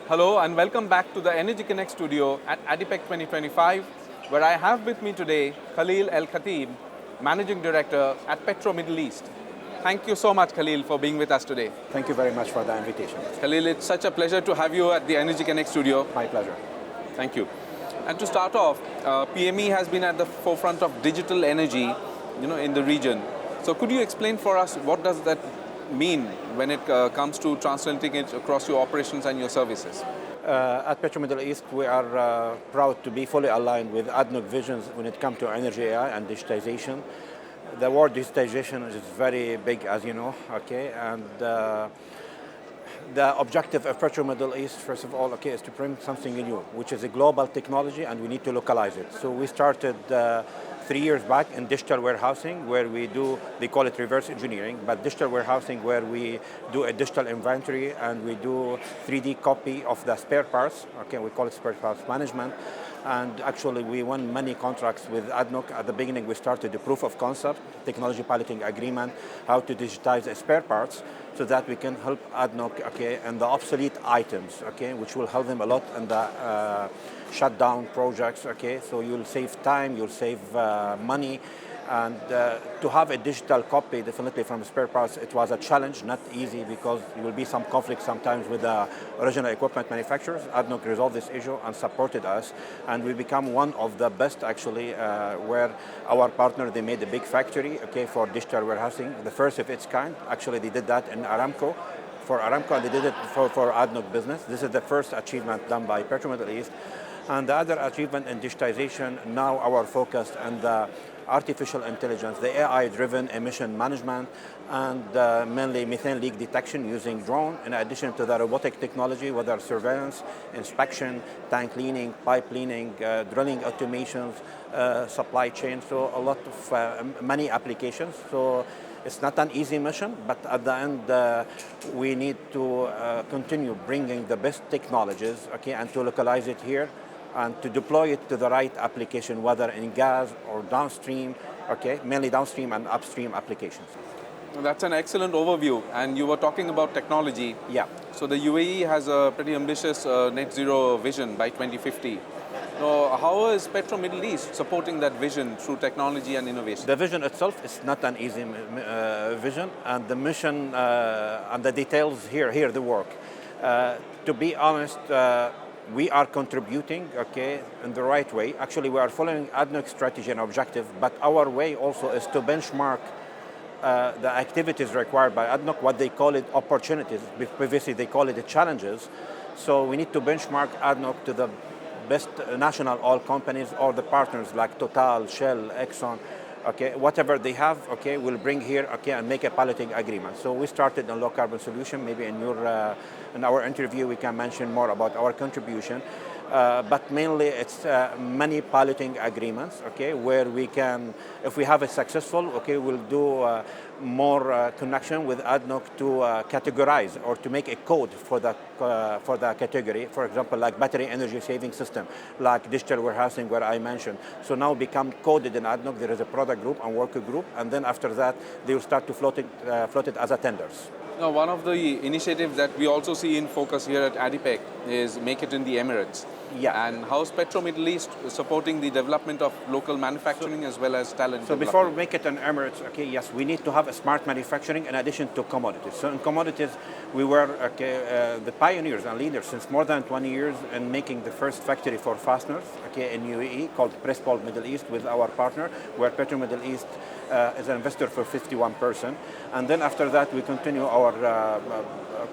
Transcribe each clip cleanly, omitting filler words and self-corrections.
Hello and welcome back to the Energy Connect studio at ADIPEC 2025, where I have with me today Khalil El Khatib, Managing Director at Petro Middle East. Thank you so much, Khalil, for being with us today. Thank you very much for the invitation. Khalil, it's such a pleasure to have you at the Energy Connect studio. My pleasure. Thank you. And to start off, PME has been at the forefront of digital energy, in the region. So could you explain for us what does that mean when it comes to translating it across your operations and your services? At Petro Middle East, we are proud to be fully aligned with ADNOC visions when it comes to energy AI and digitization. The word digitization is very big, as you know, okay, and the objective of Petro Middle East, first of all, okay, is to bring something new, which is a global technology, and we need to localize it. So we started 3 years back in digital warehousing, where we do, they call it reverse engineering, but digital warehousing where we do a digital inventory and we do 3D copy of the spare parts, okay, we call it spare parts management. And actually we won many contracts with ADNOC. At the beginning we started the proof of concept, technology piloting agreement, how to digitize the spare parts so that we can help ADNOC, okay, and the obsolete items, okay, which will help them a lot in the shutdown projects, okay, so you'll save time, you'll save money, and to have a digital copy definitely from spare parts, it was a challenge, not easy, because there will be some conflict sometimes with the original equipment manufacturers. ADNOC resolved this issue and supported us, and we become one of the best actually, where our partner, they made a big factory, okay, for digital warehousing, the first of its kind. Actually they did that in Aramco, for Aramco, and they did it for ADNOC business. This is the first achievement done by Petro Middle East. And the other achievement in digitization, now our focus on the artificial intelligence, the AI-driven emission management, and mainly methane leak detection using drone, in addition to the robotic technology, whether surveillance, inspection, tank cleaning, pipe cleaning, drilling automations, supply chain, so a lot of many applications. So it's not an easy mission, but at the end, we need to continue bringing the best technologies, okay, and to localize it here, and to deploy it to the right application, whether in gas or downstream, okay, mainly downstream and upstream applications. That's an excellent overview. And you were talking about technology. Yeah. So the UAE has a pretty ambitious net zero vision by 2050. So how is Petro Middle East supporting that vision through technology and innovation? The vision itself is not an easy vision, and the mission and the details here the work. To be honest, we are contributing, okay, in the right way. Actually, we are following ADNOC strategy and objective, but our way also is to benchmark the activities required by ADNOC, what they call it opportunities. Previously, they call it the challenges. So we need to benchmark ADNOC to the best national oil companies or the partners like Total, Shell, Exxon, okay, whatever they have, okay, we'll bring here, okay, and make a piloting agreement. So we started a low carbon solution. Maybe in our interview we can mention more about our contribution. But mainly it's many piloting agreements, okay, where we can, if we have a successful, okay, we'll do more connection with ADNOC to categorize or to make a code for the category. For example, like battery energy saving system, like digital warehousing, where I mentioned. So now become coded in ADNOC. There is a product group and worker group, and then after that they will start to float it as a tenders. Now, one of the initiatives that we also see in focus here at ADIPEC is Make It in the Emirates. Yeah. And how's Petro Middle East supporting the development of local manufacturing as well as talent So development? before we make it in Emirates, okay, yes, we need to have a smart manufacturing in addition to commodities. So in commodities, we were the pioneers and leaders since more than 20 years in making the first factory for fasteners, okay, in UAE called Petro Middle East with our partner, where Petro Middle East is an investor for 51%. And then after that, we continue our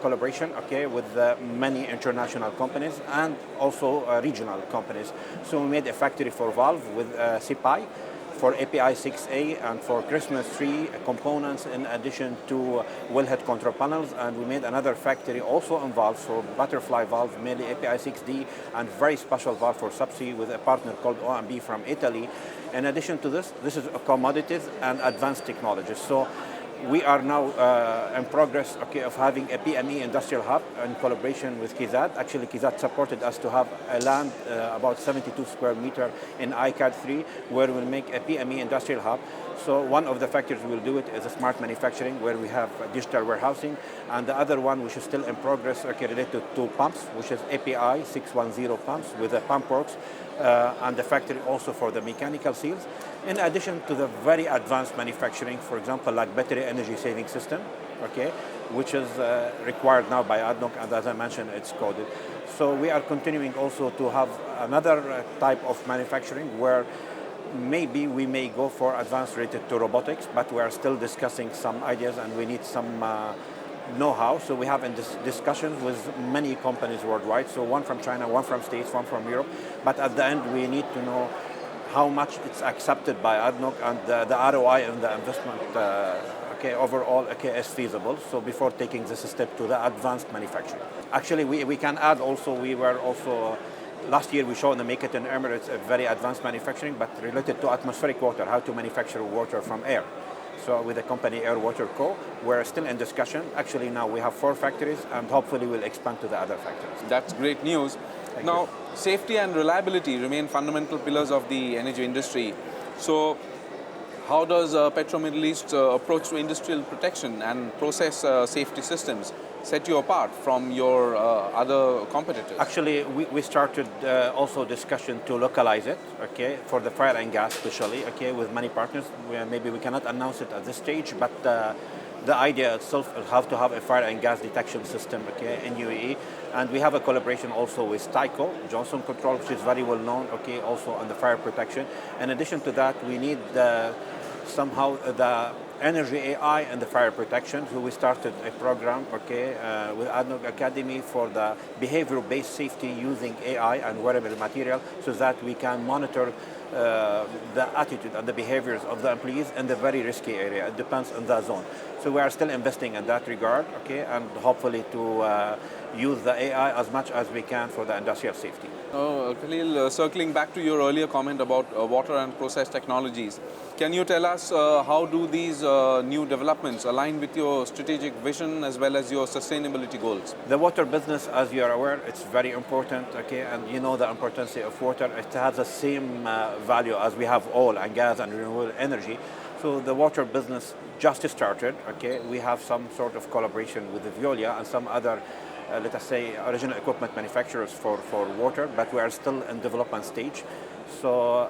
collaboration, okay, with many international companies and also regional companies. So we made a factory for valve with CPI, for API 6A, and for Christmas tree components, in addition to wellhead control panels. And we made another factory also in valves for butterfly valve, mainly API 6D, and very special valve for subsea with a partner called OMB from Italy. In addition to this is commodities and advanced technologies. So We are now in progress, of having a PME industrial hub in collaboration with Kizad. Actually, Kizad supported us to have a land about 72 square meter in ICAD 3, where we'll make a PME industrial hub. So one of the factors we'll do it is a smart manufacturing, where we have digital warehousing, and the other one, which is still in progress, related to pumps, which is API 610 pumps with the pump works, and the factory also for the mechanical seals. In addition to the very advanced manufacturing, for example, like battery energy saving system, which is required now by ADNOC, and as I mentioned, it's coded. So we are continuing also to have another type of manufacturing where maybe we may go for advanced related to robotics, but we are still discussing some ideas and we need some know-how. So we have in discussions with many companies worldwide. So one from China, one from States, one from Europe. But at the end, we need to know how much it's accepted by ADNOC and the ROI and the investment overall is feasible. So before taking this step to the advanced manufacturing. Actually, we can add also, we were also, last year we showed in the Make It in Emirates a very advanced manufacturing, but related to atmospheric water, how to manufacture water from air. So with the company Air Water Co., we're still in discussion. Actually now we have 4 factories and hopefully we'll expand to the other factories. That's great news. Now, safety and reliability remain fundamental pillars of the energy industry. So how does Petro Middle East approach to industrial protection and process safety systems set you apart from your other competitors? Actually, we started also discussion to localize it, for the fire and gas especially, with many partners. Maybe we cannot announce it at this stage, but the idea itself is how to have a fire and gas detection system, in UAE. And we have a collaboration also with Tyco, Johnson Control, which is very well known, also on the fire protection. In addition to that, we need somehow the energy AI and the fire protection. So we started a program, with ADNOC Academy for the behavioral-based safety using AI and wearable material, so that we can monitor the attitude and the behaviors of the employees in the very risky area. It depends on the zone. So we are still investing in that regard, and hopefully to use the AI as much as we can for the industrial safety. Khalil, circling back to your earlier comment about water and process technologies, can you tell us how do these new developments align with your strategic vision as well as your sustainability goals? The water business, as you are aware, it's very important, and you know the importance of water. It has the same value as we have oil and gas and renewable energy. So the water business just started, We have some sort of collaboration with the Veolia and some other let us say, original equipment manufacturers for water, but we are still in development stage. So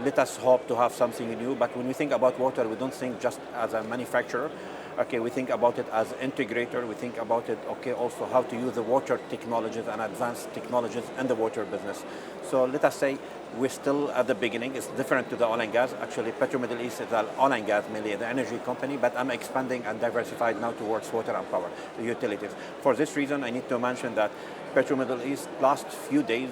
let us hope to have something new. But when we think about water, we don't think just as a manufacturer. We think about it as an integrator. We think about it, also how to use the water technologies and advanced technologies in the water business. So let us say we're still at the beginning. It's different to the oil and gas. Actually, Petro Middle East is an oil and gas, mainly the energy company, but I'm expanding and diversified now towards water and power, the utilities. For this reason, I need to mention that Petro Middle East, last few days,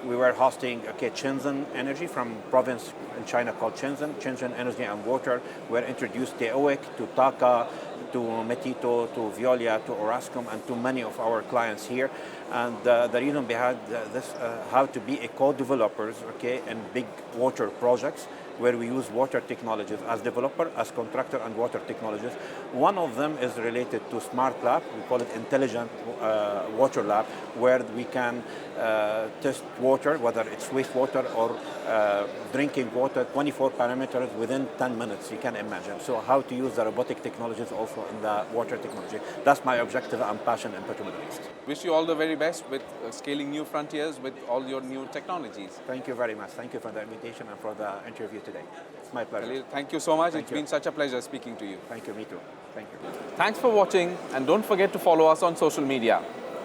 we were hosting Shenzhen Energy from province in China called Shenzhen Energy and Water. We were introduced to ADIPEC, to TACA, to Metito, to Veolia, to Orascom, and to many of our clients here. And the reason behind this, how to be a co-developers, in big water projects, where we use water technologies as developer, as contractor, and water technologies. One of them is related to smart lab. We call it intelligent water lab, where we can test water, whether it's wastewater or drinking water, 24 parameters within 10 minutes, you can imagine. So how to use the robotic technologies also in the water technology. That's my objective and passion in Petro Middle East. Wish you all the very best with scaling new frontiers with all your new technologies. Thank you very much. Thank you for the invitation and for the interview today. It's my pleasure. Khalil, thank you so much. It's been such a pleasure speaking to you. Thank you, me too. Thank you. Thanks for watching, and don't forget to follow us on social media.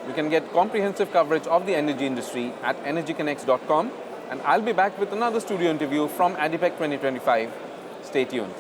You can get comprehensive coverage of the energy industry at energyconnects.com, and I'll be back with another studio interview from ADIPEC 2025. Stay tuned.